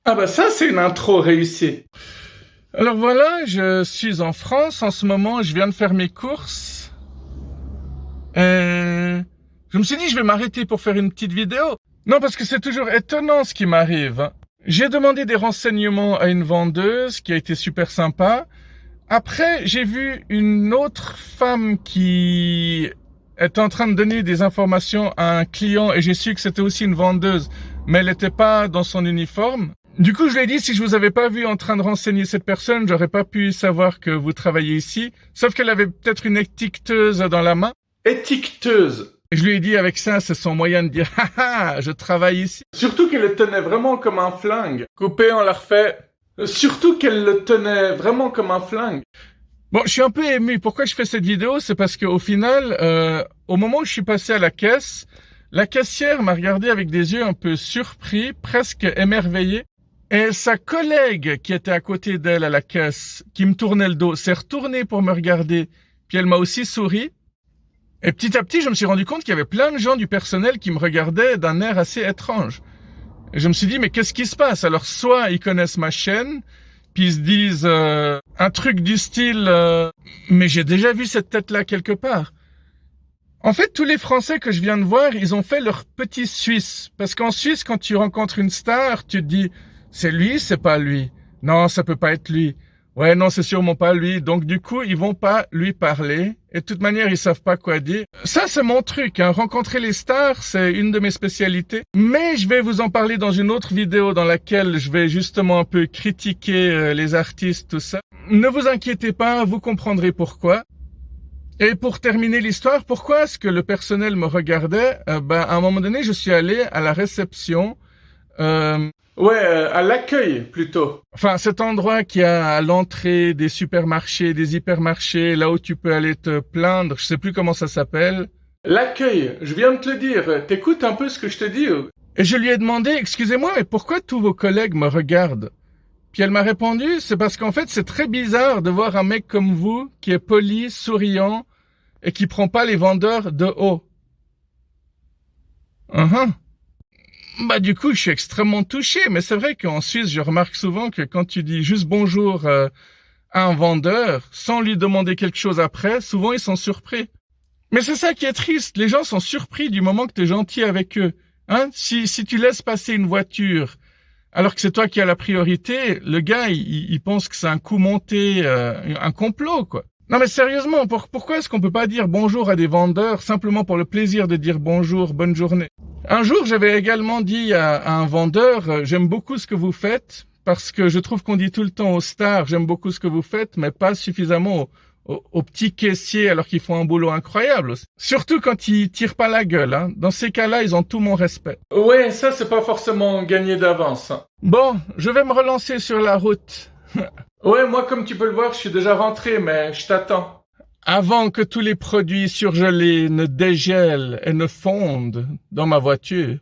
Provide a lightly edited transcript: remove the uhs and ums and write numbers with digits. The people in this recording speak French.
Ah bah ça, c'est une intro réussie. Alors voilà, je suis en France en ce moment, je viens de faire mes courses. Je me suis dit, je vais m'arrêter pour faire une petite vidéo. Non, parce que c'est toujours étonnant ce qui m'arrive, hein. J'ai demandé des renseignements à une vendeuse qui a été super sympa. Après, j'ai vu une autre femme qui est en train de donner des informations à un client et j'ai su que c'était aussi une vendeuse, mais elle n'était pas dans son uniforme. Du coup, je lui ai dit, si je vous avais pas vu en train de renseigner cette personne, j'aurais pas pu savoir que vous travaillez ici. Sauf qu'elle avait peut-être une étiqueteuse dans la main. Étiqueteuse. Je lui ai dit, avec ça, c'est son moyen de dire, haha, je travaille ici. Surtout qu'elle le tenait vraiment comme un flingue. Coupé, on la refait. Surtout qu'elle le tenait vraiment comme un flingue. Bon, je suis un peu ému. Pourquoi je fais cette vidéo? C'est parce qu'au final, au moment où je suis passé à la caissière m'a regardé avec des yeux un peu surpris, presque émerveillés. Et sa collègue qui était à côté d'elle à la caisse, qui me tournait le dos, s'est retournée pour me regarder. Puis elle m'a aussi souri. Et petit à petit, je me suis rendu compte qu'il y avait plein de gens du personnel qui me regardaient d'un air assez étrange. Et je me suis dit, mais qu'est-ce qui se passe? Alors, soit ils connaissent ma chaîne, puis ils se disent un truc du style mais j'ai déjà vu cette tête-là quelque part. En fait, tous les Français que je viens de voir, ils ont fait leur petit Suisse. Parce qu'en Suisse, quand tu rencontres une star, tu te dis, c'est lui, c'est pas lui. Non, ça peut pas être lui. Ouais, non, c'est sûrement pas lui. Donc, du coup, ils vont pas lui parler. Et de toute manière, ils savent pas quoi dire. Ça, c'est mon truc, hein. Rencontrer les stars, c'est une de mes spécialités. Mais je vais vous en parler dans une autre vidéo dans laquelle je vais justement un peu critiquer les artistes, tout ça. Ne vous inquiétez pas, vous comprendrez pourquoi. Et pour terminer l'histoire, pourquoi est-ce que le personnel me regardait? À un moment donné, je suis allé à la réception. À l'accueil plutôt. Enfin, cet endroit qui a à l'entrée des supermarchés, des hypermarchés, là où tu peux aller te plaindre, je sais plus comment ça s'appelle. L'accueil, je viens de te le dire, t'écoutes un peu ce que je te dis. Et je lui ai demandé, excusez-moi, mais pourquoi tous vos collègues me regardent? Puis elle m'a répondu, c'est parce qu'en fait, c'est très bizarre de voir un mec comme vous, qui est poli, souriant, et qui prend pas les vendeurs de haut. Du coup, je suis extrêmement touché, mais c'est vrai qu'en Suisse, je remarque souvent que quand tu dis juste bonjour à un vendeur, sans lui demander quelque chose après, souvent ils sont surpris. Mais c'est ça qui est triste, les gens sont surpris du moment que tu es gentil avec eux. Hein? Si tu laisses passer une voiture, alors que c'est toi qui as la priorité, le gars, il pense que c'est un coup monté, un complot, quoi. Non mais sérieusement, pourquoi est-ce qu'on peut pas dire bonjour à des vendeurs simplement pour le plaisir de dire bonjour, bonne journée? Un jour, j'avais également dit à un vendeur, j'aime beaucoup ce que vous faites, parce que je trouve qu'on dit tout le temps aux stars, j'aime beaucoup ce que vous faites, mais pas suffisamment aux petits caissiers alors qu'ils font un boulot incroyable. Surtout quand ils tirent pas la gueule, hein. Dans ces cas-là, ils ont tout mon respect. Ouais, ça c'est pas forcément gagné d'avance, hein. Bon, je vais me relancer sur la route. Ouais, moi comme tu peux le voir, je suis déjà rentré, mais je t'attends. Avant que tous les produits surgelés ne dégèlent et ne fondent dans ma voiture.